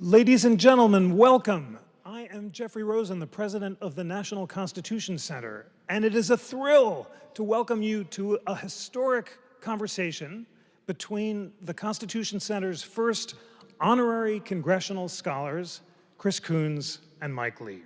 Ladies and gentlemen, welcome. I am Jeffrey Rosen, the president of the National Constitution Center, and it is a thrill to welcome you to a historic conversation between the Constitution Center's first honorary congressional scholars, Chris Coons and Mike Lee.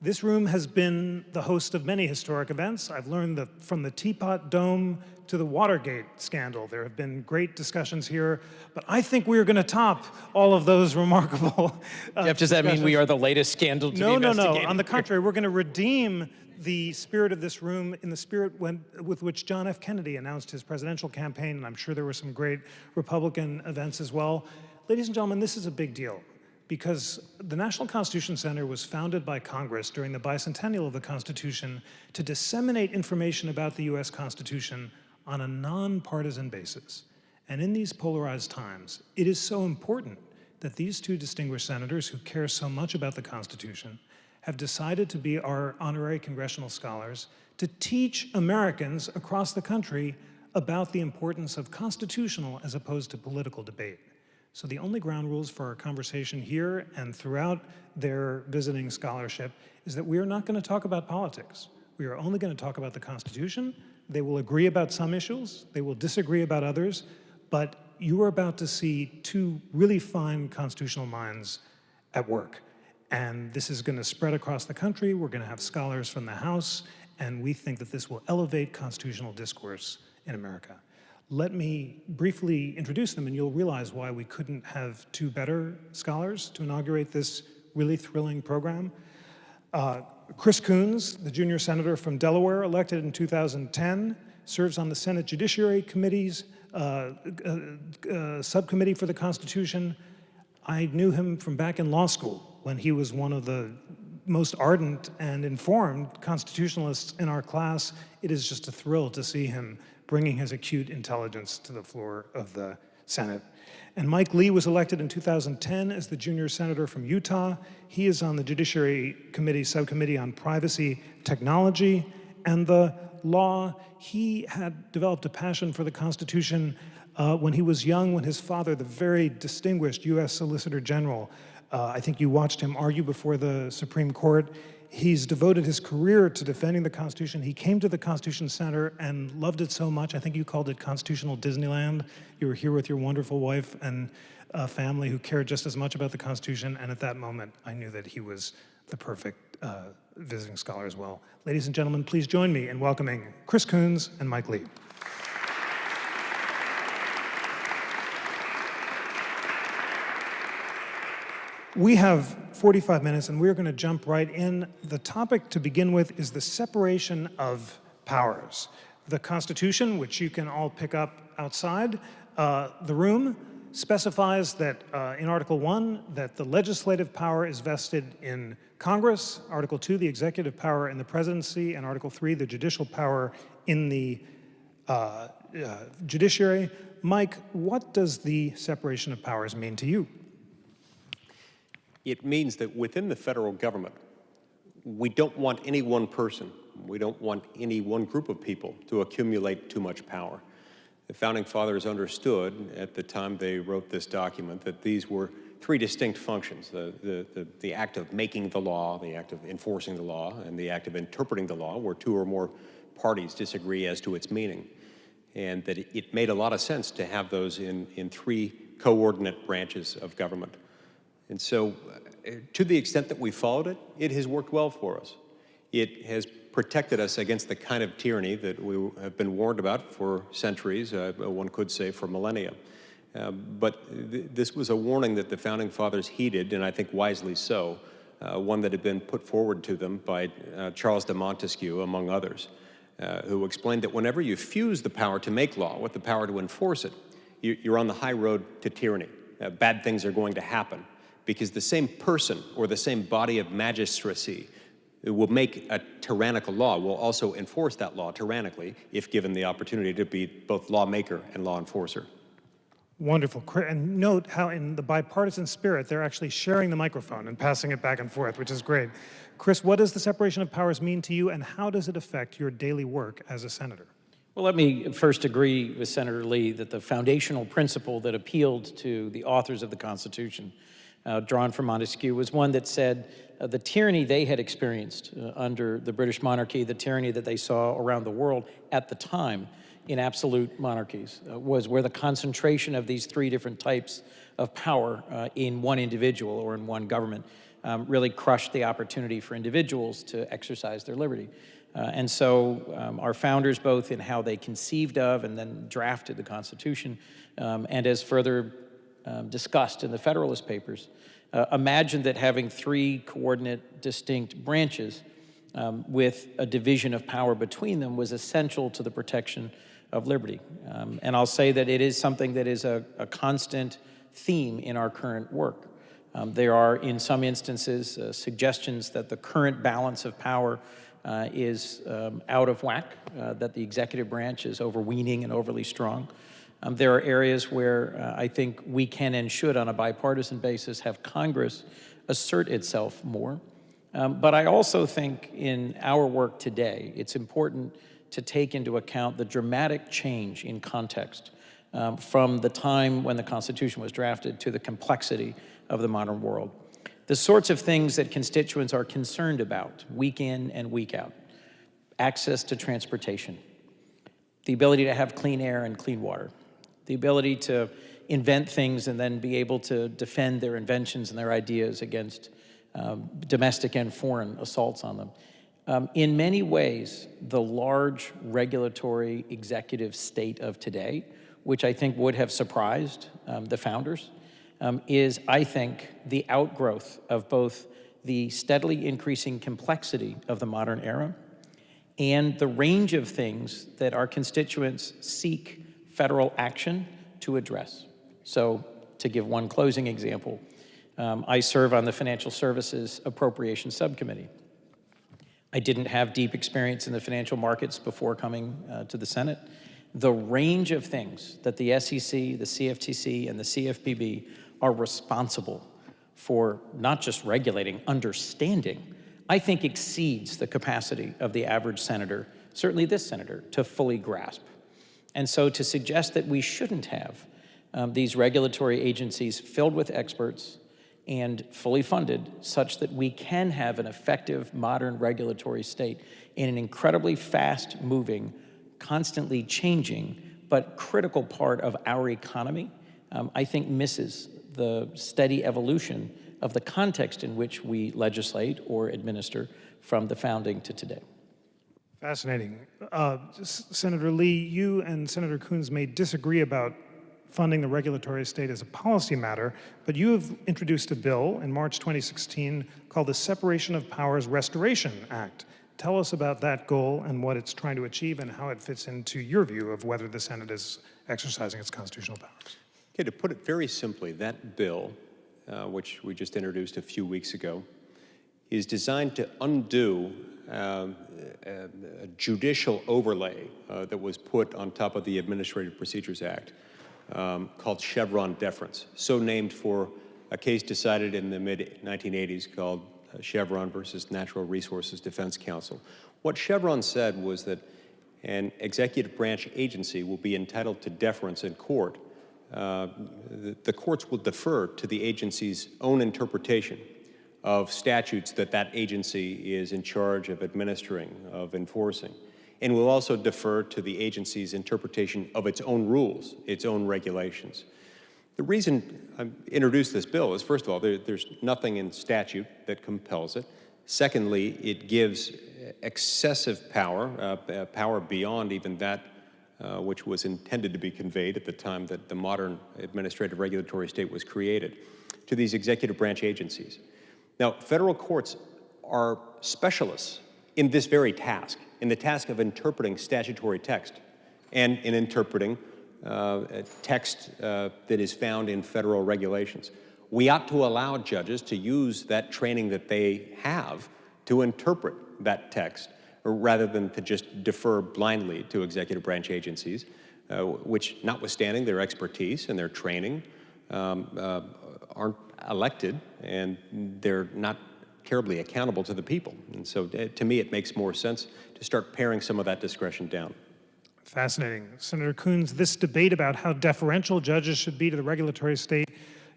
This room has been the host of many historic events. I've learned that from the Teapot Dome to the Watergate scandal, there have been great discussions here, but I think we're going to top all of those remarkable Jeff, does that mean we are the latest scandal to be investigated? No. On the contrary, we're going to redeem the spirit of this room in the spirit with which John F. Kennedy announced his presidential campaign, and I'm sure there were some great Republican events as well. Ladies and gentlemen, this is a big deal, because the National Constitution Center was founded by Congress during the bicentennial of the Constitution to disseminate information about the U.S. Constitution on a nonpartisan basis. And in these polarized times, it is so important that these two distinguished senators who care so much about the Constitution have decided to be our honorary congressional scholars to teach Americans across the country about the importance of constitutional as opposed to political debate. So the only ground rules for our conversation here and throughout their visiting scholarship is that we are not going to talk about politics. We are only going to talk about the Constitution. They will agree about some issues, they will disagree about others, but you are about to see two really fine constitutional minds at work. And this is going to spread across the country. We're going to have scholars from the House, and we think that this will elevate constitutional discourse in America. Let me briefly introduce them, and you'll realize why we couldn't have two better scholars to inaugurate this really thrilling program. Chris Coons, the junior senator from Delaware, elected in 2010, serves on the Senate Judiciary Committee's subcommittee for the Constitution. I knew him from back in law school when he was one of the most ardent and informed constitutionalists in our class. It is just a thrill to see him bringing his acute intelligence to the floor of the Senate. And Mike Lee was elected in 2010 as the junior senator from Utah. He is on the Judiciary Committee subcommittee on privacy, technology, and the law. He had developed a passion for the Constitution when he was young, when his father, the very distinguished U.S. Solicitor General, I think you watched him argue before the Supreme Court. He's devoted his career to defending the Constitution. He came to the Constitution Center and loved it so much. I think you called it Constitutional Disneyland. You were here with your wonderful wife and family who cared just as much about the Constitution. And at that moment, I knew that he was the perfect visiting scholar as well. Ladies and gentlemen, please join me in welcoming Chris Coons and Mike Lee. We have 45 minutes, and we're going to jump right in. The topic to begin with is the separation of powers. The Constitution, which you can all pick up outside the room, specifies that in Article 1 that the legislative power is vested in Congress, Article 2, the executive power in the presidency, and Article 3, the judicial power in the judiciary. Mike, what does the separation of powers mean to you? It means that within the federal government, we don't want any one person, we don't want any one group of people to accumulate too much power. The Founding Fathers understood at the time they wrote this document that these were three distinct functions: the act of making the law, the act of enforcing the law, and the act of interpreting the law, where two or more parties disagree as to its meaning. And that it made a lot of sense to have those in three coordinate branches of government. And so, to the extent that we followed it, it has worked well for us. It has protected us against the kind of tyranny that we have been warned about for centuries, one could say for millennia. But this was a warning that the Founding Fathers heeded, and I think wisely so, one that had been put forward to them by Charles de Montesquieu, among others, who explained that whenever you fuse the power to make law with the power to enforce it, you're on the high road to tyranny. Bad things are going to happen, because the same person or the same body of magistracy will make a tyrannical law, will also enforce that law tyrannically if given the opportunity to be both lawmaker and law enforcer. Wonderful. And note how in the bipartisan spirit, they're actually sharing the microphone and passing it back and forth, which is great. Chris, what does the separation of powers mean to you, and how does it affect your daily work as a senator? Well, let me first agree with Senator Lee that the foundational principle that appealed to the authors of the Constitution drawn from Montesquieu, was one that said the tyranny they had experienced under the British monarchy, the tyranny that they saw around the world at the time in absolute monarchies, was where the concentration of these three different types of power in one individual or in one government really crushed the opportunity for individuals to exercise their liberty. And so our founders, both in how they conceived of and then drafted the Constitution, and as further discussed in the Federalist Papers, imagined that having three coordinate, distinct branches with a division of power between them was essential to the protection of liberty. And I'll say that it is something that is a constant theme in our current work. There are, in some instances, suggestions that the current balance of power is out of whack, that the executive branch is overweening and overly strong. There are areas where I think we can and should, on a bipartisan basis, have Congress assert itself more. But I also think in our work today, it's important to take into account the dramatic change in context from the time when the Constitution was drafted to the complexity of the modern world. The sorts of things that constituents are concerned about week in and week out: access to transportation, the ability to have clean air and clean water, the ability to invent things and then be able to defend their inventions and their ideas against domestic and foreign assaults on them. In many ways, the large regulatory executive state of today, which I think would have surprised the founders, is, I think, the outgrowth of both the steadily increasing complexity of the modern era and the range of things that our constituents seek federal action to address. So, to give one closing example, I serve on the Financial Services Appropriations Subcommittee. I didn't have deep experience in the financial markets before coming to the Senate. The range of things that the SEC, the CFTC, and the CFPB are responsible for not just regulating, understanding, I think exceeds the capacity of the average senator, certainly this senator, to fully grasp. And so to suggest that we shouldn't have these regulatory agencies filled with experts and fully funded such that we can have an effective modern regulatory state in an incredibly fast-moving, constantly changing, but critical part of our economy, I think misses the steady evolution of the context in which we legislate or administer from the founding to today. Fascinating. Senator Lee, you and Senator Coons may disagree about funding the regulatory state as a policy matter, but you have introduced a bill in March 2016 called the Separation of Powers Restoration Act. Tell us about that goal and what it's trying to achieve and how it fits into your view of whether the Senate is exercising its constitutional powers. Okay, to put it very simply, that bill, which we just introduced a few weeks ago, is designed to undo a judicial overlay that was put on top of the Administrative Procedures Act called Chevron deference, so named for a case decided in the mid-1980s called Chevron versus Natural Resources Defense Council. What Chevron said was that an executive branch agency will be entitled to deference in court. The courts will defer to the agency's own interpretation of statutes that that agency is in charge of administering, of enforcing, and will also defer to the agency's interpretation of its own rules, its own regulations. The reason I introduced this bill is, first of all, there's nothing in statute that compels it. Secondly, it gives excessive power, power beyond even that which was intended to be conveyed at the time that the modern administrative regulatory state was created, to these executive branch agencies. Now, federal courts are specialists in this very task, in the task of interpreting statutory text and in interpreting text that is found in federal regulations. We ought to allow judges to use that training that they have to interpret that text, rather than to just defer blindly to executive branch agencies, which, notwithstanding their expertise and their training, aren't elected, and they're not terribly accountable to the people. And so, to me, it makes more sense to start paring some of that discretion down. Fascinating. Senator Coons, this debate about how deferential judges should be to the regulatory state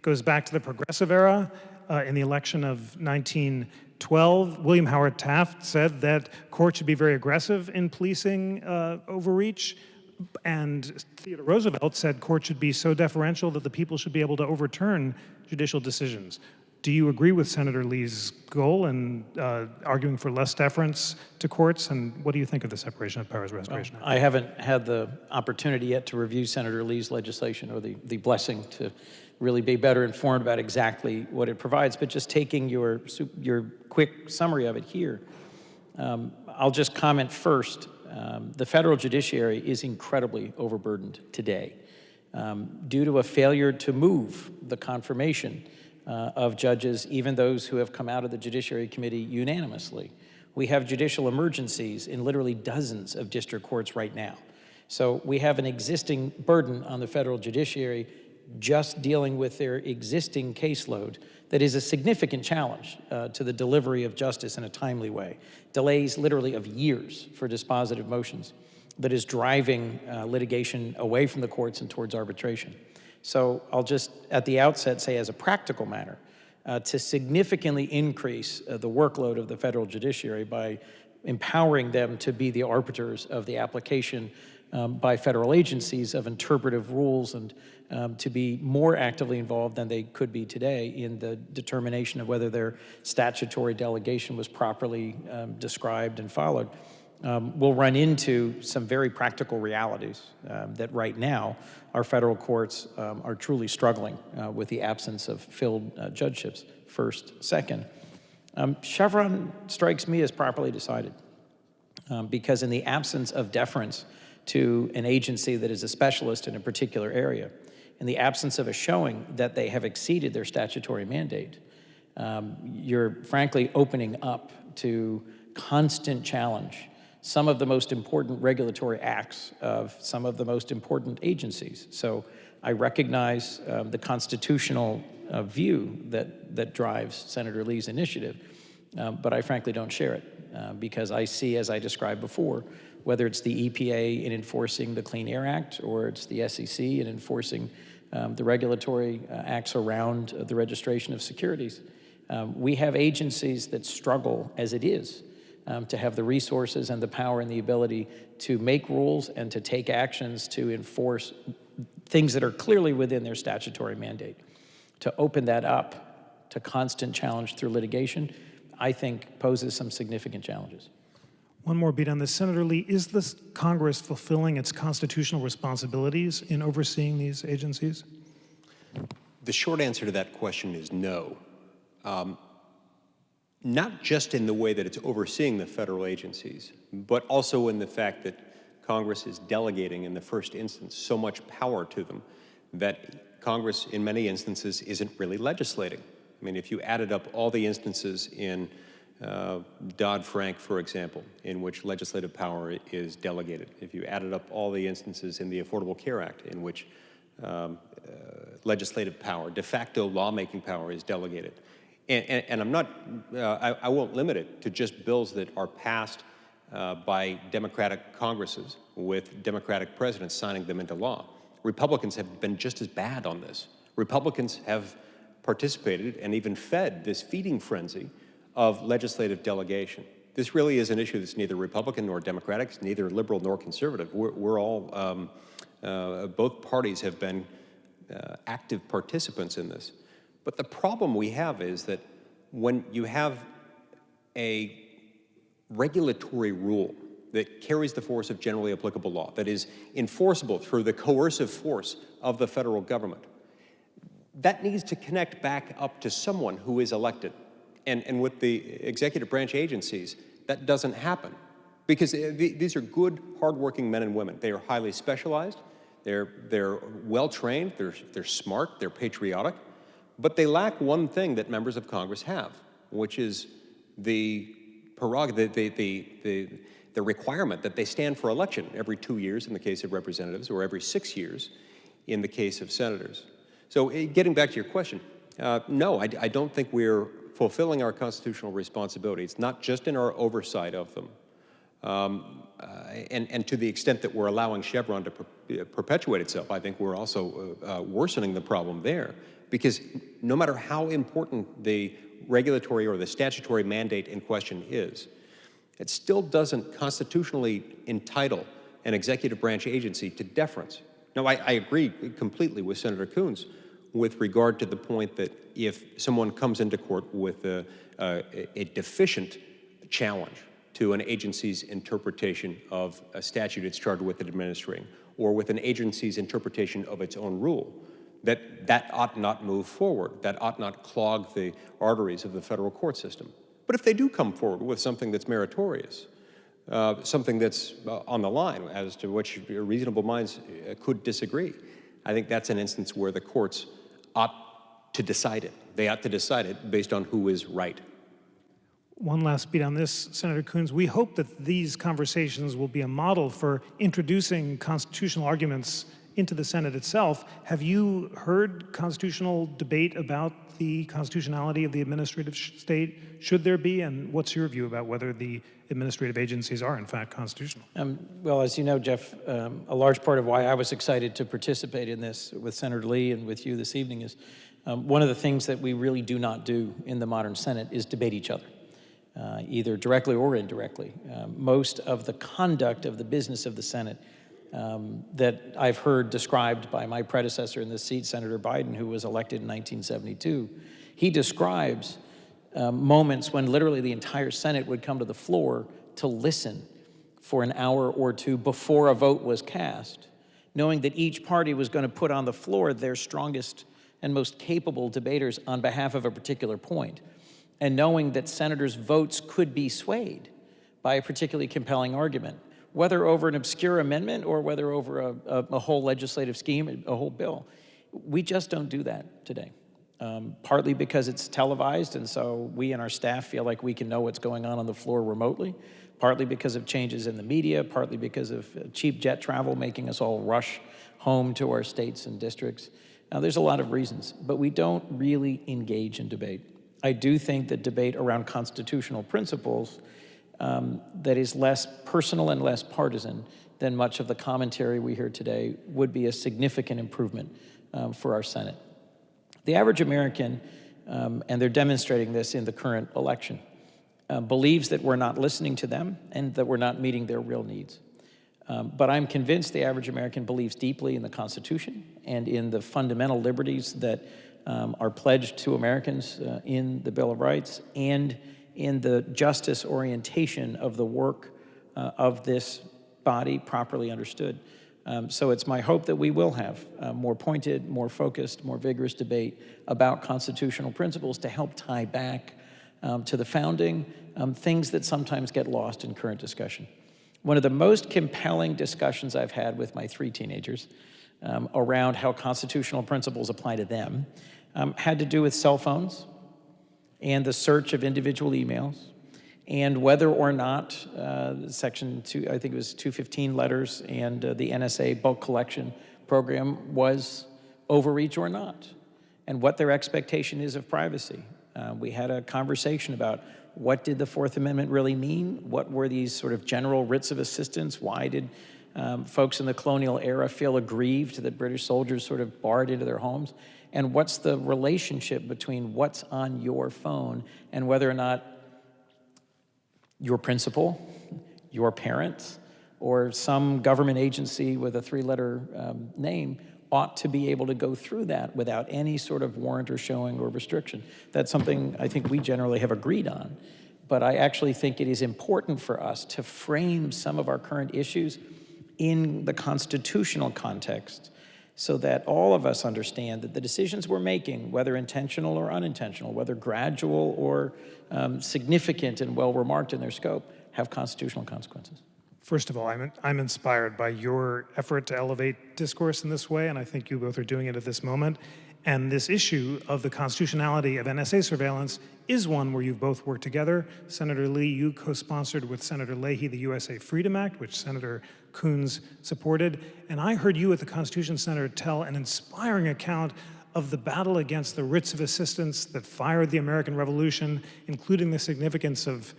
goes back to the progressive era. In the election of 1912, William Howard Taft said that courts should be very aggressive in policing overreach. And Theodore Roosevelt said courts should be so deferential that the people should be able to overturn judicial decisions. Do you agree with Senator Lee's goal in arguing for less deference to courts? And what do you think of the Separation of Powers Restoration Act? I haven't had the opportunity yet to review Senator Lee's legislation or the blessing to really be better informed about exactly what it provides. But just taking your quick summary of it here, I'll just comment first. The federal judiciary is incredibly overburdened today due to a failure to move the confirmation of judges, even those who have come out of the Judiciary Committee unanimously. We have judicial emergencies in literally dozens of district courts right now. So we have an existing burden on the federal judiciary just dealing with their existing caseload that is a significant challenge to the delivery of justice in a timely way. Delays literally of years for dispositive motions that is driving litigation away from the courts and towards arbitration. So I'll just at the outset say as a practical matter, to significantly increase the workload of the federal judiciary by empowering them to be the arbiters of the application by federal agencies of interpretive rules and to be more actively involved than they could be today in the determination of whether their statutory delegation was properly described and followed, we'll run into some very practical realities that right now our federal courts are truly struggling with the absence of filled judgeships, first. Second, Chevron strikes me as properly decided because in the absence of deference to an agency that is a specialist in a particular area, in the absence of a showing that they have exceeded their statutory mandate, you're frankly opening up to constant challenge some of the most important regulatory acts of some of the most important agencies. So I recognize the constitutional view that drives Senator Lee's initiative, but I frankly don't share it because I see, as I described before, whether it's the EPA in enforcing the Clean Air Act or it's the SEC in enforcing the regulatory acts around the registration of securities. We have agencies that struggle as it is to have the resources and the power and the ability to make rules and to take actions to enforce things that are clearly within their statutory mandate. To open that up to constant challenge through litigation, I think poses some significant challenges. One more beat on this. Senator Lee, is this Congress fulfilling its constitutional responsibilities in overseeing these agencies? The short answer to that question is no. Not just in the way that it's overseeing the federal agencies, but also in the fact that Congress is delegating in the first instance so much power to them that Congress in many instances isn't really legislating. I mean, if you added up all the instances in Dodd-Frank, for example, in which legislative power is delegated, if you added up all the instances in the Affordable Care Act in which legislative power, de facto lawmaking power is delegated. And I'm not, I won't limit it to just bills that are passed by Democratic Congresses with Democratic presidents signing them into law. Republicans have been just as bad on this. Republicans have participated and even fed this feeding frenzy of legislative delegation. This really is an issue that's neither Republican nor Democratic, it's neither liberal nor conservative. We're all, both parties have been active participants in this. But the problem we have is that when you have a regulatory rule that carries the force of generally applicable law, that is enforceable through the coercive force of the federal government, that needs to connect back up to someone who is elected. And with the executive branch agencies, that doesn't happen. Because these are good, hardworking men and women. They are highly specialized, they're well-trained, they're smart, they're patriotic, but they lack one thing that members of Congress have, which is the prerogative, the requirement that they stand for election every 2 years in the case of representatives or every 6 years in the case of senators. So getting back to your question, no, I don't think we're fulfilling our constitutional responsibility. It's not just in our oversight of them. And to the extent that we're allowing Chevron to perpetuate itself, I think we're also worsening the problem there. Because no matter how important the regulatory or the statutory mandate in question is, it still doesn't constitutionally entitle an executive branch agency to deference. Now, I agree completely with Senator Coons with regard to the point that if someone comes into court with a deficient challenge to an agency's interpretation of a statute it's charged with administering, or with an agency's interpretation of its own rule, that ought not move forward. That ought not clog the arteries of the federal court system. But if they do come forward with something that's meritorious, something that's on the line as to which reasonable minds could disagree, I think that's an instance where the courts ought to decide it. They ought to decide it based on who is right. One last beat on this, Senator Coons. We hope that these conversations will be a model for introducing constitutional arguments into the Senate itself. Have you heard constitutional debate about the constitutionality of the administrative state? Should there be? And what's your view about whether the administrative agencies are, in fact, constitutional? Well, as you know, Jeff, a large part of why I was excited to participate in this with Senator Lee and with you this evening is one of the things that we really do not do in the modern Senate is debate each other. Either directly or indirectly. Most of the conduct of the business of the Senate that I've heard described by my predecessor in this seat, Senator Biden, who was elected in 1972, he describes moments when literally the entire Senate would come to the floor to listen for an hour or two before a vote was cast, knowing that each party was going to put on the floor their strongest and most capable debaters on behalf of a particular point, and knowing that senators' votes could be swayed by a particularly compelling argument, whether over an obscure amendment or whether over a whole legislative scheme, a whole bill. We just don't do that today, partly because it's televised, and so we and our staff feel like we can know what's going on the floor remotely, partly because of changes in the media, partly because of cheap jet travel making us all rush home to our states and districts. There's a lot of reasons, but we don't really engage in debate. I do think that debate around constitutional principles that is less personal and less partisan than much of the commentary we hear today would be a significant improvement for our Senate. The average American, and they're demonstrating this in the current election, believes that we're not listening to them and that we're not meeting their real needs. But I'm convinced the average American believes deeply in the Constitution and in the fundamental liberties that are pledged to Americans in the Bill of Rights and in the justice orientation of the work of this body properly understood. So it's my hope that we will have more pointed, more focused, more vigorous debate about constitutional principles to help tie back to the founding, things that sometimes get lost in current discussion. One of the most compelling discussions I've had with my 3 teenagers around how constitutional principles apply to them had to do with cell phones and the search of individual emails and whether or not Section 2, I think it was 215 letters and the NSA bulk collection program was overreach or not, and what their expectation is of privacy. We had a conversation about what did the Fourth Amendment really mean? What were these sort of general writs of assistance? Why did folks in the colonial era feel aggrieved that British soldiers sort of barred into their homes? And what's the relationship between what's on your phone and whether or not your principal, your parents, or some government agency with a 3-letter name ought to be able to go through that without any sort of warrant or showing or restriction. That's something I think we generally have agreed on. But I actually think it is important for us to frame some of our current issues in the constitutional context so that all of us understand that the decisions we're making, whether intentional or unintentional, whether gradual or significant and well-remarked in their scope, have constitutional consequences. First of all, I'm inspired by your effort to elevate discourse in this way, and I think you both are doing it at this moment. And this issue of the constitutionality of NSA surveillance is one where you've both worked together. Senator Lee, you co-sponsored with Senator Leahy the USA Freedom Act, which Senator Coons supported. And I heard you at the Constitution Center tell an inspiring account of the battle against the writs of assistance that fired the American Revolution, including the significance of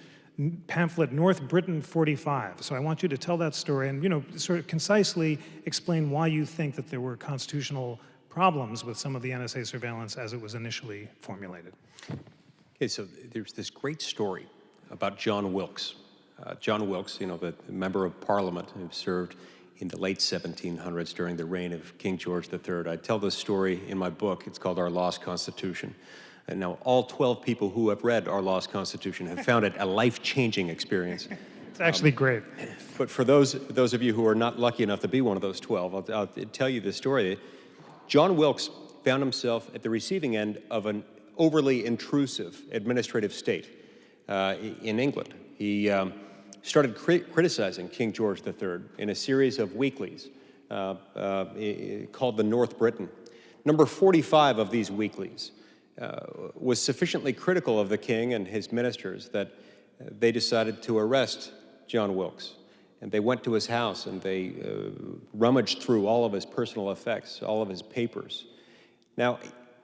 pamphlet North Britain 45. So I want you to tell that story and, sort of concisely explain why you think that there were constitutional problems with some of the NSA surveillance as it was initially formulated. Okay, so there's this great story about John Wilkes. John Wilkes, the member of Parliament who served in the late 1700s during the reign of King George III. I tell this story in my book. It's called Our Lost Constitution. And now all 12 people who have read Our Lost Constitution have found it a life-changing experience. It's actually great. But for those of you who are not lucky enough to be one of those 12, I'll tell you this story. John Wilkes found himself at the receiving end of an overly intrusive administrative state in England. He started criticizing King George III in a series of weeklies called the North Britain. Number 45 of these weeklies was sufficiently critical of the king and his ministers that they decided to arrest John Wilkes. And they went to his house and they rummaged through all of his personal effects, all of his papers. Now,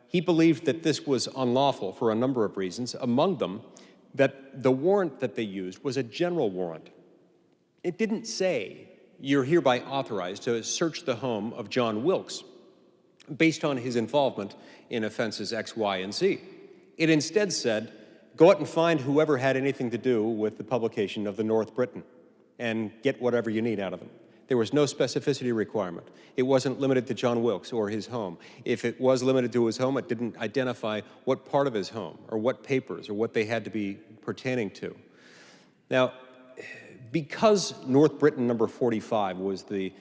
he believed that this was unlawful for a number of reasons, among them that the warrant that they used was a general warrant. It didn't say, you're hereby authorized to search the home of John Wilkes based on his involvement in offenses X, Y, and Z. It instead said, go out and find whoever had anything to do with the publication of the North Britain and get whatever you need out of them. There was no specificity requirement. It wasn't limited to John Wilkes or his home. If it was limited to his home, it didn't identify what part of his home or what papers or what they had to be pertaining to. Now, because North Britain number 45 was the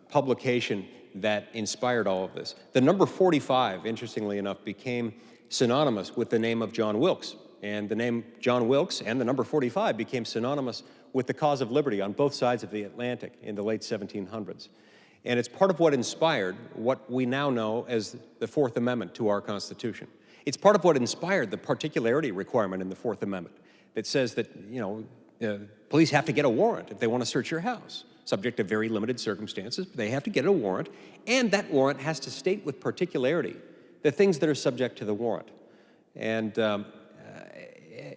publication that inspired all of this, the number 45, interestingly enough, became synonymous with the name of John Wilkes. And the name John Wilkes and the number 45 became synonymous with the cause of liberty on both sides of the Atlantic in the late 1700s. And it's part of what inspired what we now know as the Fourth Amendment to our Constitution. It's part of what inspired the particularity requirement in the Fourth Amendment that says that, police have to get a warrant if they want to search your house, subject to very limited circumstances, but they have to get a warrant, and that warrant has to state with particularity the things that are subject to the warrant. And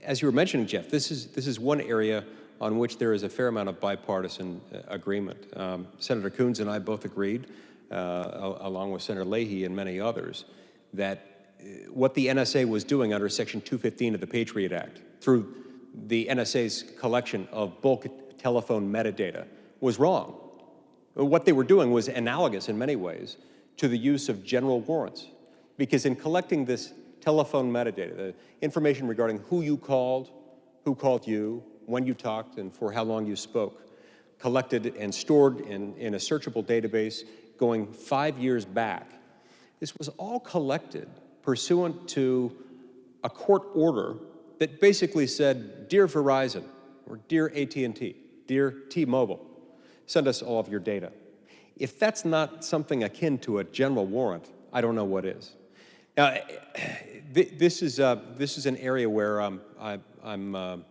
as you were mentioning, Jeff, this is one area on which there is a fair amount of bipartisan agreement. Senator Coons and I both agreed, along with Senator Leahy and many others, that what the NSA was doing under Section 215 of the Patriot Act, through the NSA's collection of bulk telephone metadata, was wrong. What they were doing was analogous in many ways to the use of general warrants, because in collecting this telephone metadata, the information regarding who called you, when you talked, and for how long you spoke, collected and stored in a searchable database going 5 years back. This was all collected pursuant to a court order that basically said, dear Verizon, or dear AT&T, dear T-Mobile, send us all of your data. If that's not something akin to a general warrant, I don't know what is. Now, this is an area where I'm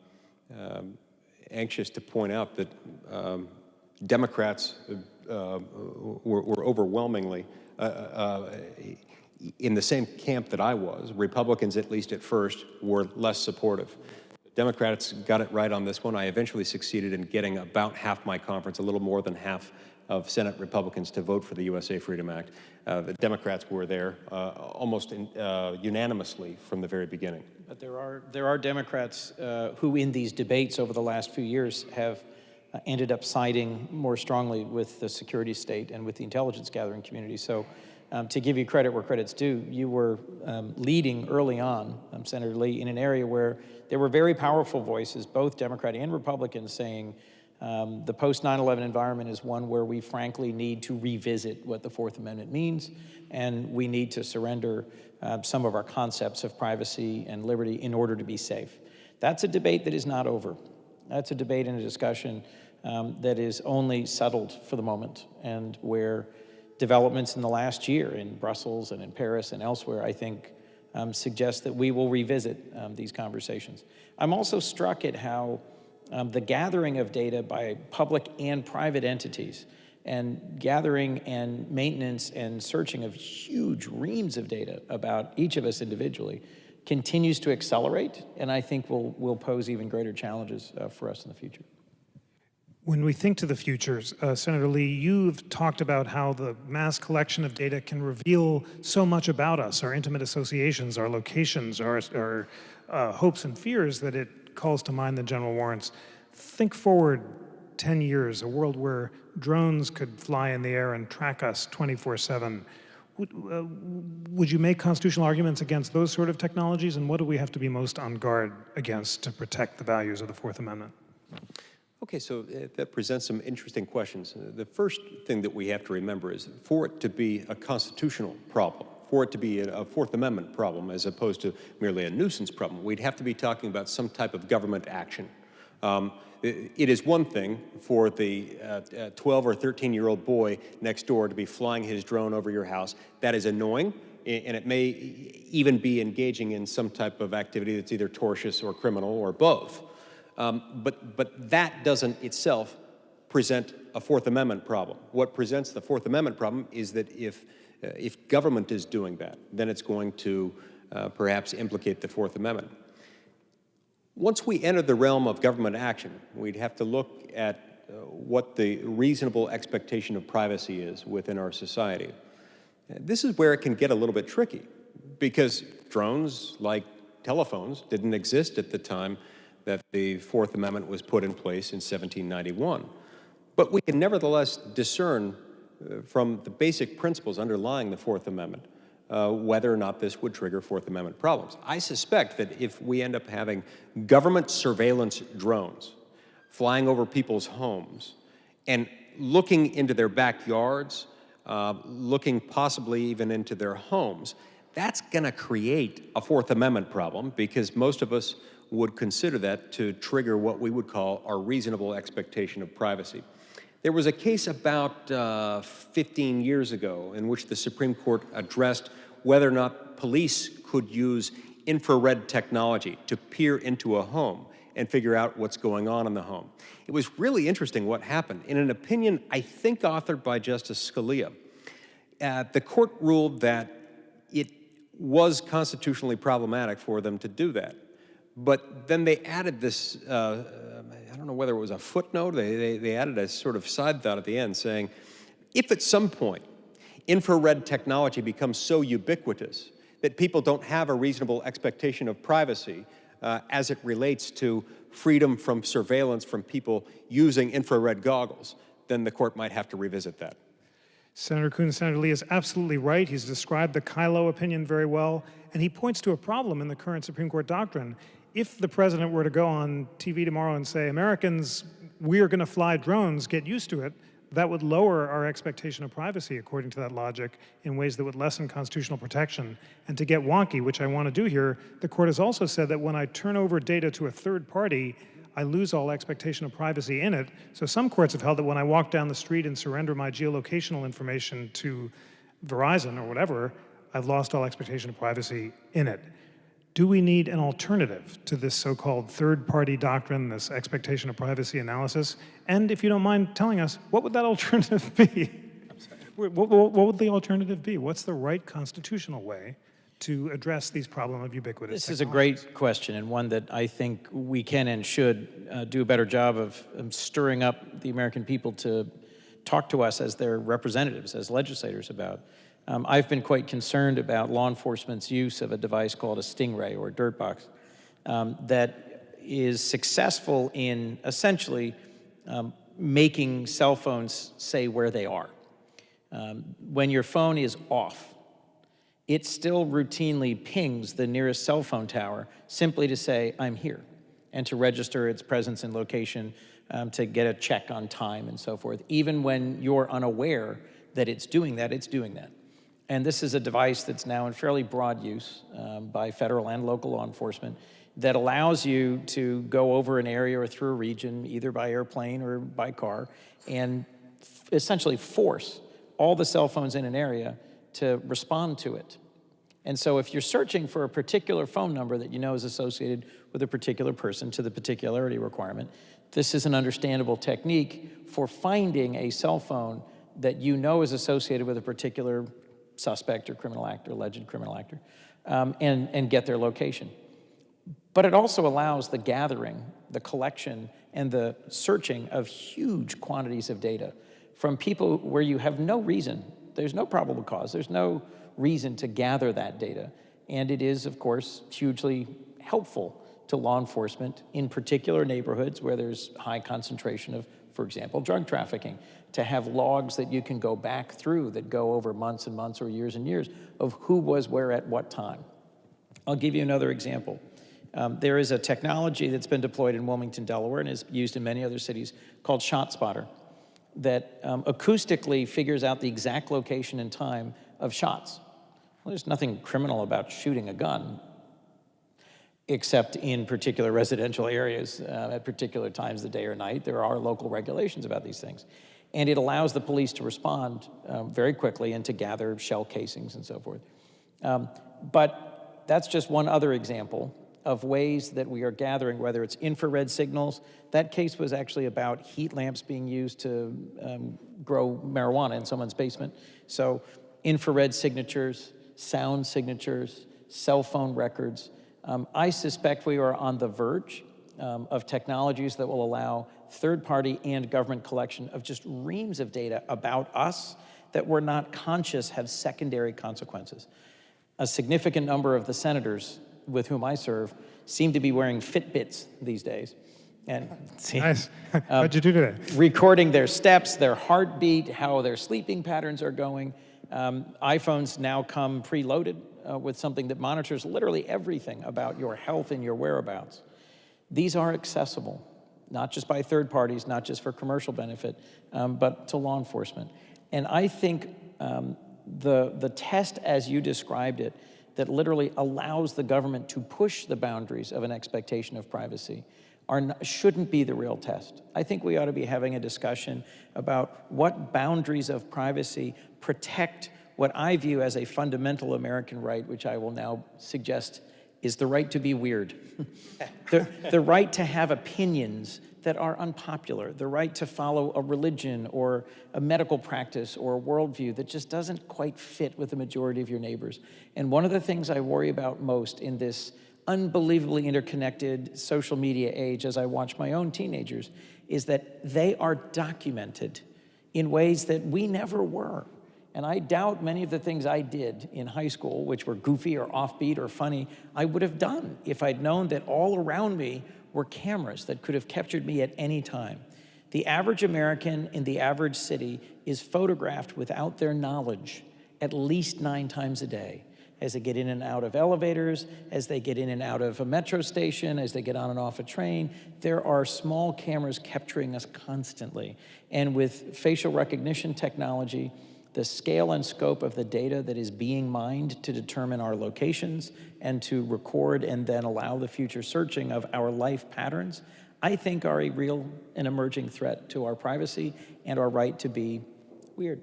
anxious to point out that Democrats were overwhelmingly in the same camp that I was. Republicans, at least at first, were less supportive. Democrats got it right on this one. I eventually succeeded in getting about half my conference, a little more than half of Senate Republicans to vote for the USA Freedom Act. The Democrats were there almost unanimously from the very beginning. But there are Democrats who in these debates over the last few years have ended up siding more strongly with the security state and with the intelligence gathering community. So to give you credit where credit's due, you were leading early on, Senator Lee, in an area where there were very powerful voices, both Democrat and Republican, saying the post-9/11 environment is one where we frankly need to revisit what the Fourth Amendment means, and we need to surrender some of our concepts of privacy and liberty in order to be safe. That's a debate that is not over. That's a debate and a discussion that is only settled for the moment, and where developments in the last year in Brussels and in Paris and elsewhere, I think, suggest that we will revisit these conversations. I'm also struck at how the gathering of data by public and private entities, and gathering and maintenance and searching of huge reams of data about each of us individually, continues to accelerate, and I think will pose even greater challenges for us in the future. When we think to the futures, Senator Lee, you've talked about how the mass collection of data can reveal so much about us, our intimate associations, our locations, our hopes and fears, that it calls to mind the general warrants. Think forward 10 years, a world where drones could fly in the air and track us 24/7. Would you make constitutional arguments against those sort of technologies, and what do we have to be most on guard against to protect the values of the Fourth Amendment? Okay, so that presents some interesting questions. The first thing that we have to remember is for it to be a constitutional problem, for it to be a Fourth Amendment problem as opposed to merely a nuisance problem, we'd have to be talking about some type of government action. It is one thing for the 12 or 13-year-old boy next door to be flying his drone over your house. That is annoying, and it may even be engaging in some type of activity that's either tortious or criminal or both. But that doesn't itself present a Fourth Amendment problem. What presents the Fourth Amendment problem is that if government is doing that, then it's going to perhaps implicate the Fourth Amendment. Once we enter the realm of government action, we'd have to look at what the reasonable expectation of privacy is within our society. This is where it can get a little bit tricky, because drones, like telephones, didn't exist at the time that the Fourth Amendment was put in place in 1791. But we can nevertheless discern from the basic principles underlying the Fourth Amendment whether or not this would trigger Fourth Amendment problems. I suspect that if we end up having government surveillance drones flying over people's homes and looking into their backyards, looking possibly even into their homes, that's going to create a Fourth Amendment problem, because most of us would consider that to trigger what we would call our reasonable expectation of privacy. There was a case about 15 years ago in which the Supreme Court addressed whether or not police could use infrared technology to peer into a home and figure out what's going on in the home. It was really interesting what happened. In an opinion, I think authored by Justice Scalia, the court ruled that it was constitutionally problematic for them to do that. But then they added this, I don't know whether it was a footnote, they added a sort of side thought at the end saying, if at some point infrared technology becomes so ubiquitous that people don't have a reasonable expectation of privacy as it relates to freedom from surveillance from people using infrared goggles, then the court might have to revisit that. Senator Coons, Senator Lee is absolutely right. He's described the Kylo opinion very well, and he points to a problem in the current Supreme Court doctrine. If the president were to go on TV tomorrow and say, Americans, we are going to fly drones, get used to it, that would lower our expectation of privacy, according to that logic, in ways that would lessen constitutional protection. And to get wonky, which I want to do here, the court has also said that when I turn over data to a third party, I lose all expectation of privacy in it. So some courts have held that when I walk down the street and surrender my geolocational information to Verizon or whatever, I've lost all expectation of privacy in it. Do we need an alternative to this so-called third-party doctrine, this expectation of privacy analysis? And if you don't mind telling us, what would that alternative be? What would the alternative be? What's the right constitutional way to address these problems of ubiquitous This is a great question, and one that I think we can and should do a better job of stirring up the American people to talk to us as their representatives, as legislators about. I've been quite concerned about law enforcement's use of a device called a stingray or a dirt box that is successful in essentially making cell phones say where they are. When your phone is off, it still routinely pings the nearest cell phone tower simply to say, I'm here, and to register its presence and location, to get a check on time and so forth. Even when you're unaware that it's doing that, it's doing that. And this is a device that's now in fairly broad use by federal and local law enforcement that allows you to go over an area or through a region, either by airplane or by car, and essentially force all the cell phones in an area to respond to it. And so if you're searching for a particular phone number that you know is associated with a particular person to the particularity requirement, this is an understandable technique for finding a cell phone that you know is associated with a particular suspect or criminal actor, alleged criminal actor, and get their location. But it also allows the gathering, the collection, and the searching of huge quantities of data from people where you have no reason, there's no probable cause, there's no reason to gather that data. And it is, of course, hugely helpful to law enforcement in particular neighborhoods where there's high concentration of, for example, drug trafficking, to have logs that you can go back through that go over months and months or years and years of who was where at what time. I'll give you another example. There is a technology that's been deployed in Wilmington, Delaware, and is used in many other cities called ShotSpotter that acoustically figures out the exact location and time of shots. Well, there's nothing criminal about shooting a gun, except in particular residential areas at particular times of the day or night. There are local regulations about these things. And it allows the police to respond very quickly and to gather shell casings and so forth. But that's just one other example of ways that we are gathering, whether it's infrared signals. That case was actually about heat lamps being used to grow marijuana in someone's basement. So infrared signatures, sound signatures, cell phone records. I suspect we are on the verge of technologies that will allow third-party and government collection of just reams of data about us that we're not conscious have secondary consequences. A significant number of the senators with whom I serve seem to be wearing Fitbits these days. And see, Nice. What'd you do today? recording their steps, their heartbeat, how their sleeping patterns are going. iPhones now come preloaded with something that monitors literally everything about your health and your whereabouts. These are accessible, not just by third parties, not just for commercial benefit, but to law enforcement. And I think the test as you described it, that literally allows the government to push the boundaries of an expectation of privacy shouldn't be the real test. I think we ought to be having a discussion about what boundaries of privacy protect what I view as a fundamental American right, which I will now suggest is the right to be weird. the right to have opinions that are unpopular, the right to follow a religion or a medical practice or a worldview that just doesn't quite fit with the majority of your neighbors. And one of the things I worry about most in this unbelievably interconnected social media age, as I watch my own teenagers, is that they are documented in ways that we never were. And I doubt many of the things I did in high school, which were goofy or offbeat or funny, I would have done if I'd known that all around me were cameras that could have captured me at any time. The average American in the average city is photographed without their knowledge at least 9 times a day, as they get in and out of elevators, as they get in and out of a metro station, as they get on and off a train. There are small cameras capturing us constantly. And with facial recognition technology, the scale and scope of the data that is being mined to determine our locations and to record and then allow the future searching of our life patterns, I think are a real and emerging threat to our privacy and our right to be weird.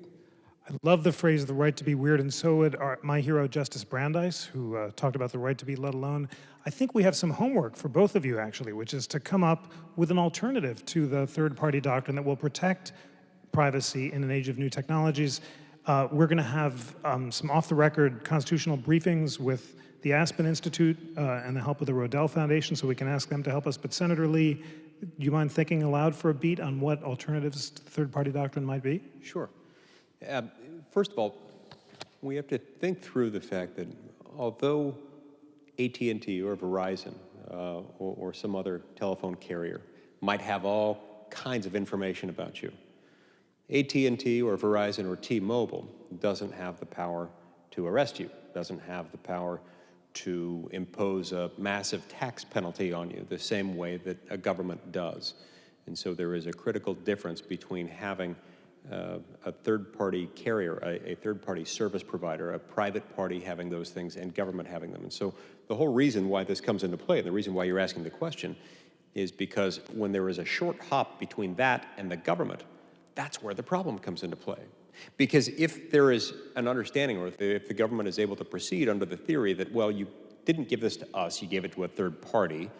I love the phrase, the right to be weird, and so would my hero, Justice Brandeis, who talked about the right to be let alone. I think we have some homework for both of you, actually, which is to come up with an alternative to the third-party doctrine that will protect privacy in an age of new technologies. We're going to have some off-the-record constitutional briefings with the Aspen Institute and the help of the Rodell Foundation, so we can ask them to help us. But Senator Lee, do you mind thinking aloud for a beat on what alternatives to the third-party doctrine might be? Sure. First of all, we have to think through the fact that although AT&T or Verizon or some other telephone carrier might have all kinds of information about you, AT&T or Verizon or T-Mobile doesn't have the power to arrest you, doesn't have the power to impose a massive tax penalty on you the same way that a government does. And so there is a critical difference between having a third-party carrier, a third-party service provider, a private party having those things, and government having them. And so the whole reason why this comes into play, and the reason why you're asking the question, is because when there is a short hop between that and the government, that's where the problem comes into play. Because if there is an understanding, or if the government is able to proceed under the theory that, well, you didn't give this to us, you gave it to a third party,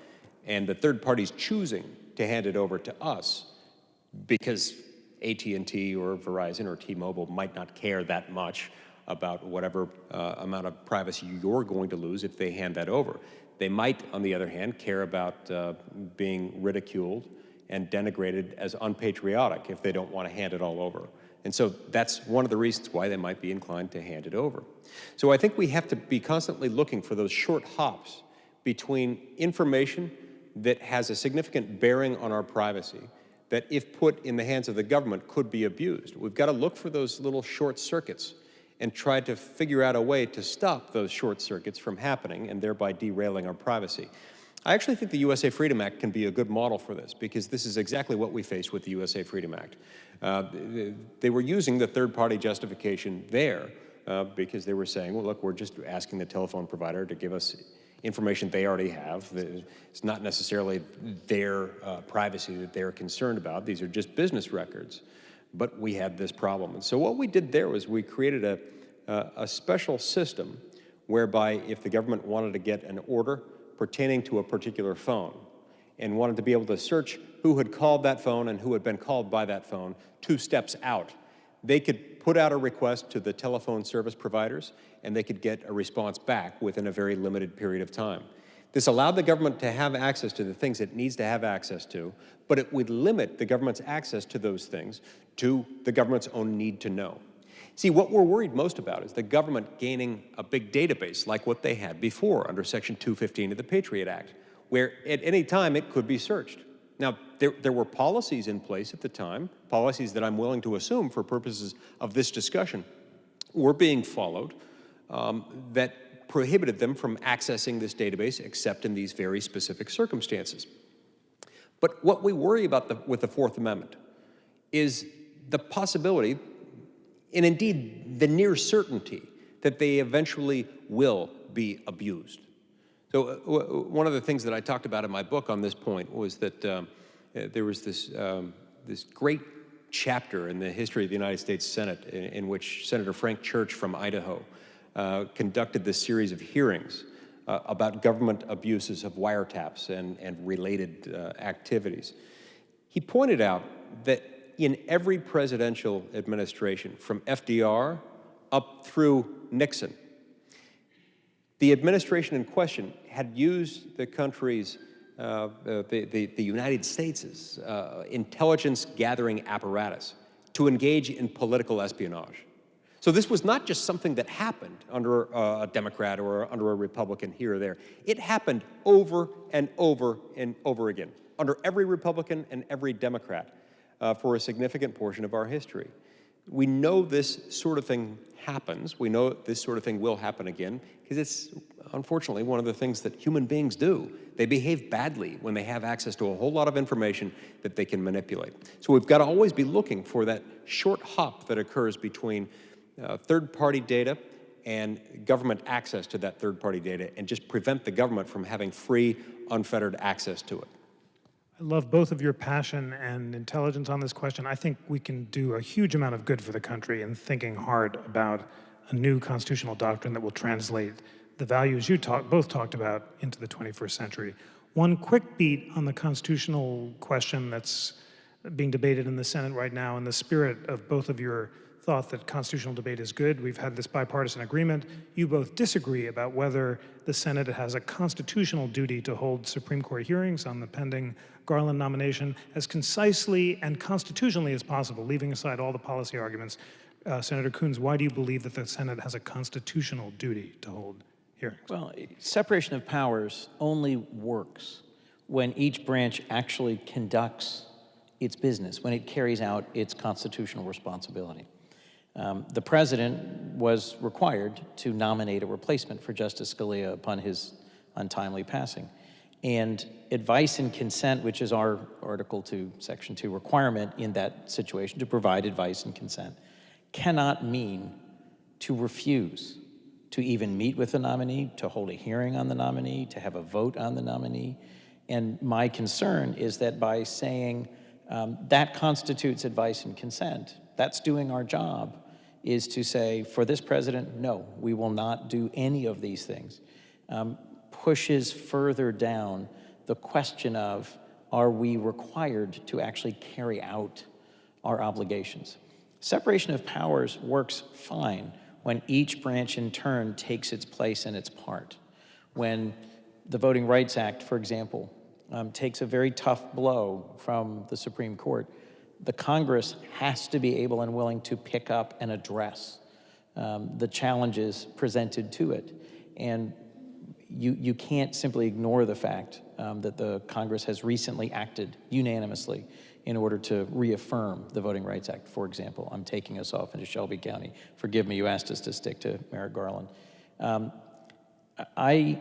and the third party's choosing to hand it over to us because AT&T or Verizon or T-Mobile might not care that much about whatever amount of privacy you're going to lose if they hand that over. They might, on the other hand, care about being ridiculed and denigrated as unpatriotic if they don't want to hand it all over. And so that's one of the reasons why they might be inclined to hand it over. So I think we have to be constantly looking for those short hops between information that has a significant bearing on our privacy that, if put in the hands of the government, could be abused. We've got to look for those little short circuits and try to figure out a way to stop those short circuits from happening and thereby derailing our privacy. I actually think the USA Freedom Act can be a good model for this, because this is exactly what we faced with the USA Freedom Act. They were using the third-party justification there because they were saying, well, look, we're just asking the telephone provider to give us information they already have. It's not necessarily their privacy that they're concerned about. These are just business records. But we had this problem. And so what we did there was we created a special system whereby if the government wanted to get an order pertaining to a particular phone and wanted to be able to search who had called that phone and who had been called by that phone 2 steps out, they could put out a request to the telephone service providers and they could get a response back within a very limited period of time. This allowed the government to have access to the things it needs to have access to, but it would limit the government's access to those things to the government's own need to know. See, what we're worried most about is the government gaining a big database like what they had before under Section 215 of the Patriot Act, where at any time it could be searched. Now, there were policies in place at the time, policies that I'm willing to assume for purposes of this discussion were being followed, that prohibited them from accessing this database except in these very specific circumstances. But what we worry about with the Fourth Amendment is the possibility, and indeed the near certainty, that they eventually will be abused. So one of the things that I talked about in my book on this point was that there was this great chapter in the history of the United States Senate in which Senator Frank Church from Idaho conducted this series of hearings about government abuses of wiretaps and related activities. He pointed out that in every presidential administration, from FDR up through Nixon, the administration in question had used the country's, the United States' intelligence gathering apparatus to engage in political espionage. So this was not just something that happened under a Democrat or under a Republican here or there. It happened over and over and over again, under every Republican and every Democrat for a significant portion of our history. We know this sort of thing happens. We know this sort of thing will happen again because it's, unfortunately, one of the things that human beings do. They behave badly when they have access to a whole lot of information that they can manipulate. So we've got to always be looking for that short hop that occurs between third-party data and government access to that third-party data and just prevent the government from having free, unfettered access to it. I love both of your passion and intelligence on this question. I think we can do a huge amount of good for the country in thinking hard about a new constitutional doctrine that will translate the values you both talked about into the 21st century. One quick beat on the constitutional question that's being debated in the Senate right now, in the spirit of both of your thought that constitutional debate is good. We've had this bipartisan agreement. You both disagree about whether the Senate has a constitutional duty to hold Supreme Court hearings on the pending Garland nomination as concisely and constitutionally as possible, leaving aside all the policy arguments. Senator Coons, why do you believe that the Senate has a constitutional duty to hold hearings? Well, separation of powers only works when each branch actually conducts its business, when it carries out its constitutional responsibility. The president was required to nominate a replacement for Justice Scalia upon his untimely passing. And advice and consent, which is our Article 2, Section 2 requirement in that situation to provide advice and consent, cannot mean to refuse to even meet with the nominee, to hold a hearing on the nominee, to have a vote on the nominee. And my concern is that by saying that constitutes advice and consent, that's doing our job, is to say, for this president, no, we will not do any of these things, pushes further down the question of, are we required to actually carry out our obligations? Separation of powers works fine when each branch in turn takes its place and its part. When the Voting Rights Act, for example, takes a very tough blow from the Supreme Court, the Congress has to be able and willing to pick up and address the challenges presented to it. And you can't simply ignore the fact that the Congress has recently acted unanimously in order to reaffirm the Voting Rights Act, for example. I'm taking us off into Shelby County. Forgive me, you asked us to stick to Merrick Garland. I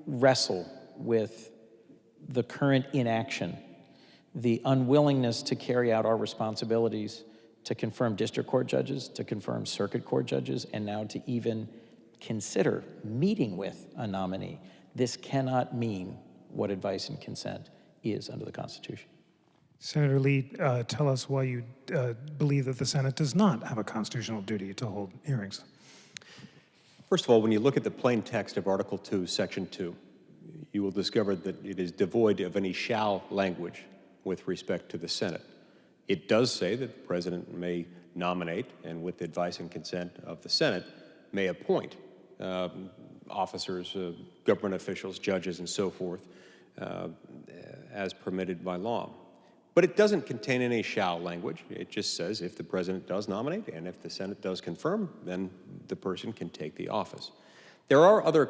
wrestle with the current inaction, the unwillingness to carry out our responsibilities to confirm district court judges, to confirm circuit court judges, and now to even consider meeting with a nominee. This cannot mean what advice and consent is under the Constitution. Senator Lee, tell us why you believe that the Senate does not have a constitutional duty to hold hearings. First of all, when you look at the plain text of Article 2, Section 2, you will discover that it is devoid of any shall language with respect to the Senate. It does say that the President may nominate, and with advice and consent of the Senate, may appoint officers, government officials, judges, and so forth, as permitted by law. But it doesn't contain any shall language. It just says if the President does nominate and if the Senate does confirm, then the person can take the office. There are other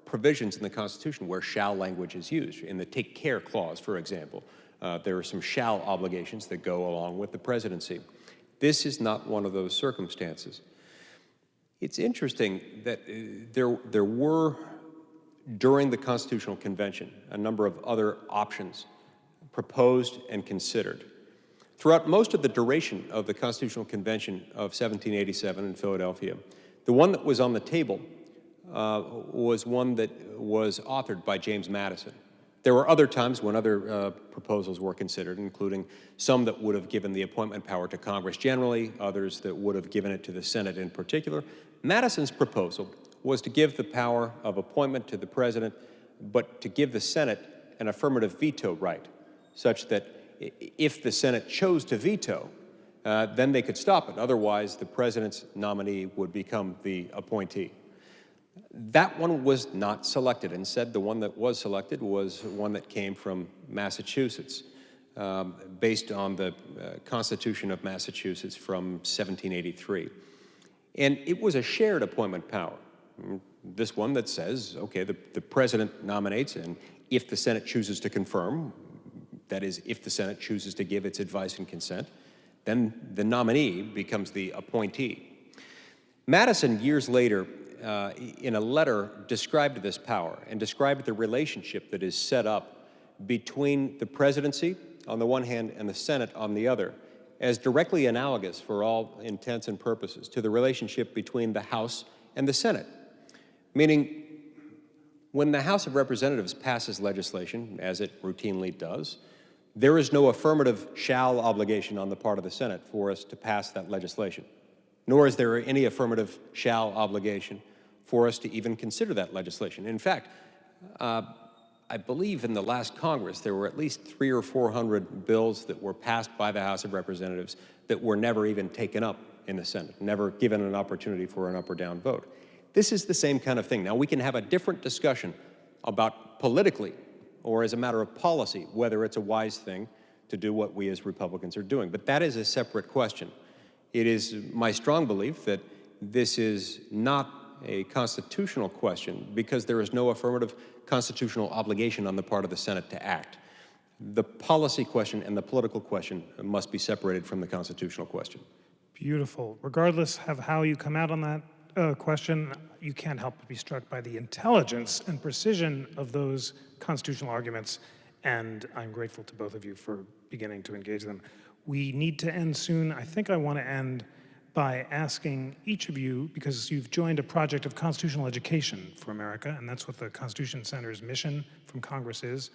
provisions in the Constitution where shall language is used. In the take care clause, for example, there are some shall obligations that go along with the presidency. This is not one of those circumstances. It's interesting that there were, during the Constitutional Convention, a number of other options proposed and considered. Throughout most of the duration of the Constitutional Convention of 1787 in Philadelphia, the one that was on the table was one that was authored by James Madison. There were other times when other proposals were considered, including some that would have given the appointment power to Congress generally, others that would have given it to the Senate in particular. Madison's proposal was to give the power of appointment to the President, but to give the Senate an affirmative veto right, such that if the Senate chose to veto, then they could stop it. Otherwise, the President's nominee would become the appointee. That one was not selected. Instead, the one that was selected was one that came from Massachusetts, based on the Constitution of Massachusetts from 1783. And it was a shared appointment power. This one that says, okay, the President nominates, and if the Senate chooses to confirm, that is, if the Senate chooses to give its advice and consent, then the nominee becomes the appointee. Madison, years later, in a letter, described this power and described the relationship that is set up between the presidency on the one hand and the Senate on the other as directly analogous for all intents and purposes to the relationship between the House and the Senate. Meaning, when the House of Representatives passes legislation, as it routinely does, there is no affirmative shall obligation on the part of the Senate for us to pass that legislation, nor is there any affirmative shall obligation for us to even consider that legislation. In fact, I believe in the last Congress, there were at least 300 or 400 bills that were passed by the House of Representatives that were never even taken up in the Senate, never given an opportunity for an up or down vote. This is the same kind of thing. Now, we can have a different discussion about politically, or as a matter of policy, whether it's a wise thing to do what we as Republicans are doing. But that is a separate question. It is my strong belief that this is not a constitutional question because there is no affirmative constitutional obligation on the part of the Senate to act. The policy question and the political question must be separated from the constitutional question. Beautiful. Regardless of how you come out on that question, you can't help but be struck by the intelligence and precision of those constitutional arguments, and I'm grateful to both of you for beginning to engage them. We need to end soon. I think I want to end by asking each of you, because you've joined a project of constitutional education for America, and that's what the Constitution Center's mission from Congress is.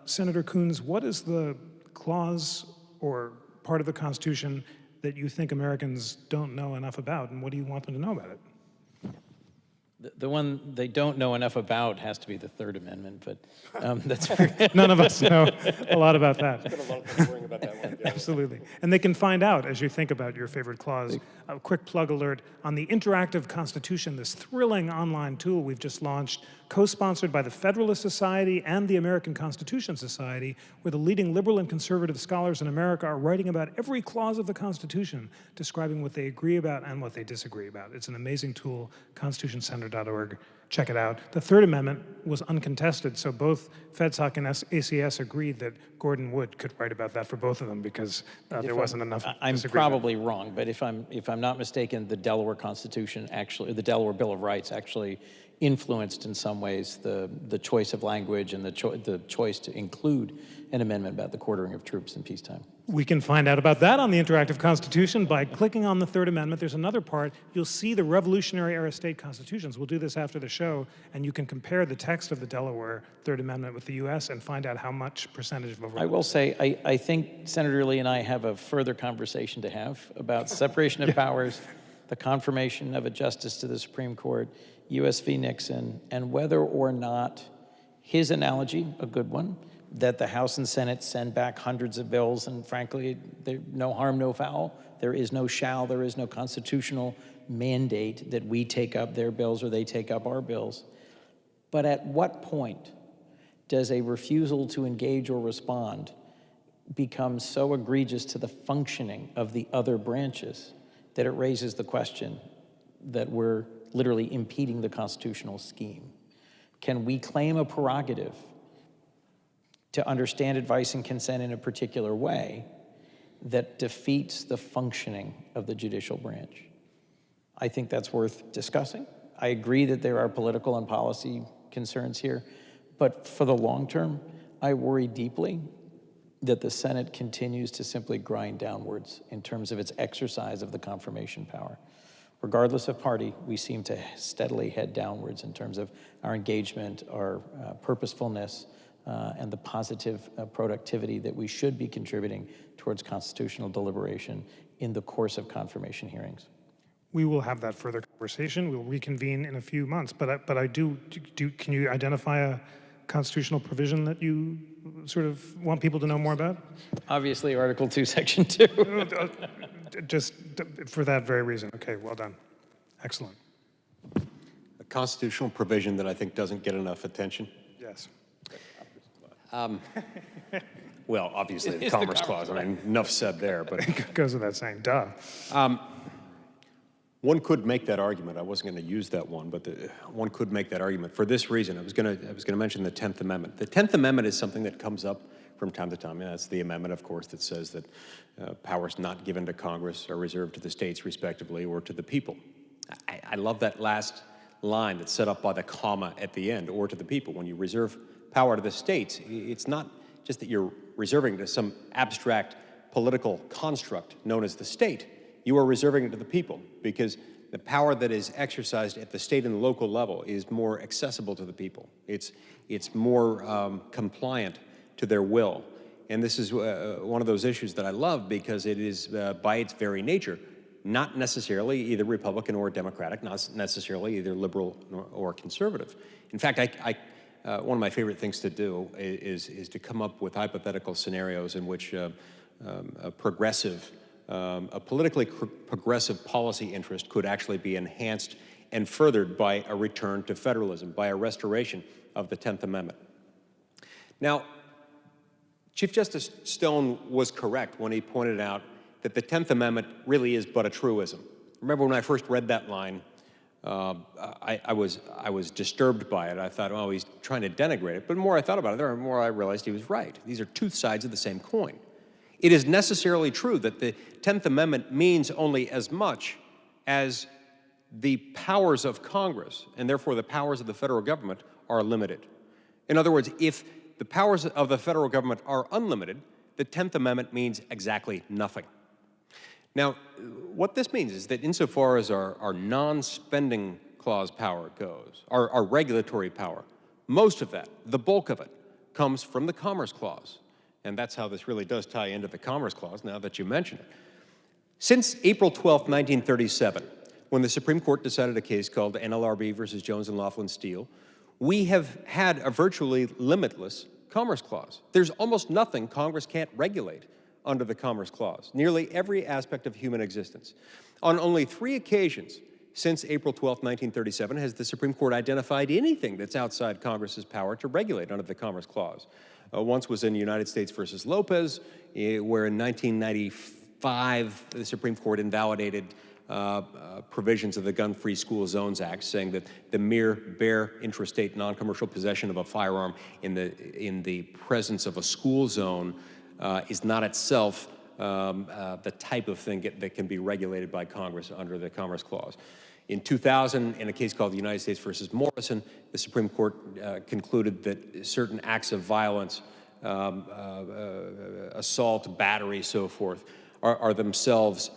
Senator Coons, what is the clause or part of the Constitution that you think Americans don't know enough about, and what do you want them to know about it? The one they don't know enough about has to be the Third Amendment, but that's none of us know a lot about that. There's been a lot of people worrying about that one. Absolutely. And they can find out as you think about your favorite clause. A quick plug alert on the Interactive Constitution, this thrilling online tool we've just launched, co-sponsored by the Federalist Society and the American Constitution Society, where the leading liberal and conservative scholars in America are writing about every clause of the Constitution, describing what they agree about and what they disagree about. It's an amazing tool, constitutioncenter.org. Check it out. The Third Amendment was uncontested, so both FedSoc and ACS agreed that Gordon Wood could write about that for both of them because there wasn't enough I'm disagreement. probably wrong, but if I'm not mistaken, the Delaware Constitution actually, the Delaware Bill of Rights actually influenced in some ways the choice of language and the choice to include an amendment about the quartering of troops in peacetime. We can find out about that on the Interactive Constitution by clicking on the Third Amendment. There's another part. You'll see the Revolutionary Era state constitutions. We'll do this after the show, and you can compare the text of the Delaware Third Amendment with the U.S. and find out how much percentage of overlap. I will say, I think Senator Lee and I have a further conversation to have about separation of powers, the confirmation of a justice to the Supreme Court, U.S. v. Nixon, and whether or not his analogy, a good one, that the House and Senate send back hundreds of bills, and frankly, no harm, no foul. There is no shall, there is no constitutional mandate that we take up their bills or they take up our bills. But at what point does a refusal to engage or respond become so egregious to the functioning of the other branches that it raises the question that we're literally impeding the constitutional scheme? Can we claim a prerogative to understand advice and consent in a particular way that defeats the functioning of the judicial branch? I think that's worth discussing. I agree that there are political and policy concerns here, but for the long term, I worry deeply that the Senate continues to simply grind downwards in terms of its exercise of the confirmation power. Regardless of party, we seem to steadily head downwards in terms of our engagement, our purposefulness, and the positive productivity that we should be contributing towards constitutional deliberation in the course of confirmation hearings. We will have that further conversation. We'll reconvene in a few months. But I do. Can you identify a constitutional provision that you sort of want people to know more about? Obviously, Article 2, Section 2. Just for that very reason. Okay, well done. Excellent. A constitutional provision that I think doesn't get enough attention. Yes. Well, obviously the Commerce Clause. I mean, enough said there, but It goes without saying, duh. one could make that argument. I wasn't going to use that one, but one could make that argument for this reason. I was going to mention the 10th Amendment. The 10th Amendment is something that comes up from time to time. That's the amendment, of course, that says that powers not given to Congress are reserved to the states, respectively, or to the people. I love that last line that's set up by the comma at the end, or to the people. When you reserve power to the states, it's not just that you're reserving to some abstract political construct known as the state. You are reserving it to the people because the power that is exercised at the state and local level is more accessible to the people. It's more compliant to their will. And this is one of those issues that I love because it is, by its very nature, not necessarily either Republican or Democratic, not necessarily either liberal or conservative. In fact, one of my favorite things to do is to come up with hypothetical scenarios in which a politically progressive policy interest could actually be enhanced and furthered by a return to federalism, by a restoration of the 10th Amendment. Now, Chief Justice Stone was correct when he pointed out that the 10th Amendment really is but a truism. Remember when I first read that line, I was disturbed by it. I thought, oh, he's trying to denigrate it. But the more I thought about it, the more I realized he was right. These are two sides of the same coin. It is necessarily true that the 10th Amendment means only as much as the powers of Congress, and therefore the powers of the federal government, are limited. In other words, if the powers of the federal government are unlimited, the 10th Amendment means exactly nothing. Now, what this means is that insofar as our non-spending clause power goes, our regulatory power, most of that, the bulk of it, comes from the Commerce Clause. And that's how this really does tie into the Commerce Clause, now that you mention it. Since April 12, 1937, when the Supreme Court decided a case called NLRB versus Jones and Laughlin Steel, we have had a virtually limitless Commerce Clause. There's almost nothing Congress can't regulate under the Commerce Clause, nearly every aspect of human existence. On only 3 occasions since April 12, 1937, has the Supreme Court identified anything that's outside Congress's power to regulate under the Commerce Clause. Once was in United States versus Lopez, where in 1995, the Supreme Court invalidated provisions of the Gun-Free School Zones Act, saying that the mere bare intrastate non-commercial possession of a firearm in the presence of a school zone is not itself the type of thing that can be regulated by Congress under the Commerce Clause. In 2000, in a case called the United States versus Morrison, the Supreme Court concluded that certain acts of violence, assault, battery, so forth, are themselves,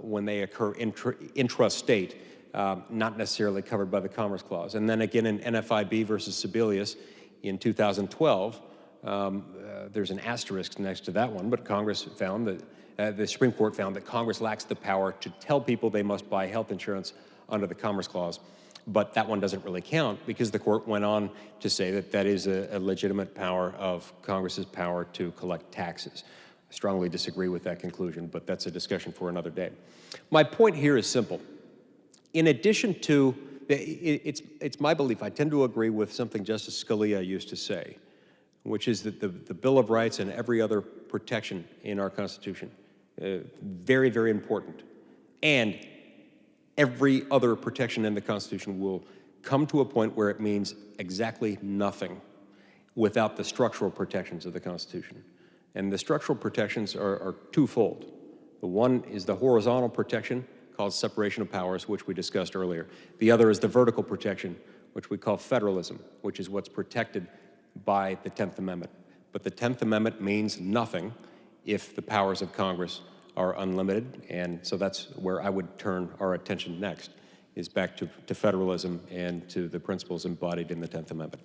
when they occur intrastate, not necessarily covered by the Commerce Clause. And then again in NFIB versus Sebelius in 2012, there's an asterisk next to that one, but Congress found that the Supreme Court found that Congress lacks the power to tell people they must buy health insurance under the Commerce Clause. But that one doesn't really count because the court went on to say that that is a legitimate power of Congress's power to collect taxes. I strongly disagree with that conclusion, but that's a discussion for another day. My point here is simple. In addition to, it's my belief, I tend to agree with something Justice Scalia used to say, which is that the Bill of Rights and every other protection in our Constitution, very, very important. And every other protection in the Constitution will come to a point where it means exactly nothing without the structural protections of the Constitution. And the structural protections are twofold. The one is the horizontal protection called separation of powers, which we discussed earlier. The other is the vertical protection, which we call federalism, which is what's protected by the 10th Amendment. But the 10th Amendment means nothing if the powers of Congress are unlimited, and so that's where I would turn our attention next, is back to federalism and to the principles embodied in the 10th Amendment.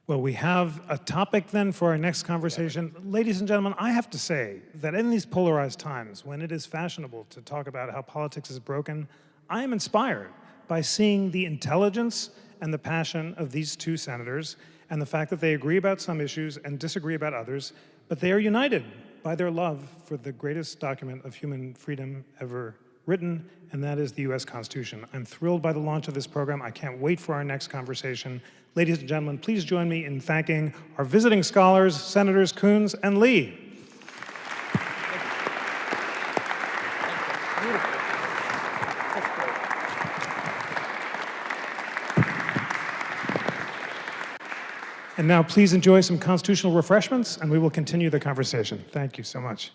Well, we have a topic then for our next conversation. Ladies and gentlemen, I have to say that in these polarized times, when it is fashionable to talk about how politics is broken, I am inspired by seeing the intelligence and the passion of these 2 senators and the fact that they agree about some issues and disagree about others, but they are united by their love for the greatest document of human freedom ever written, and that is the U.S. Constitution. I'm thrilled by the launch of this program. I can't wait for our next conversation. Ladies and gentlemen, please join me in thanking our visiting scholars, Senators Coons and Lee. And now please enjoy some constitutional refreshments, and we will continue the conversation. Thank you so much.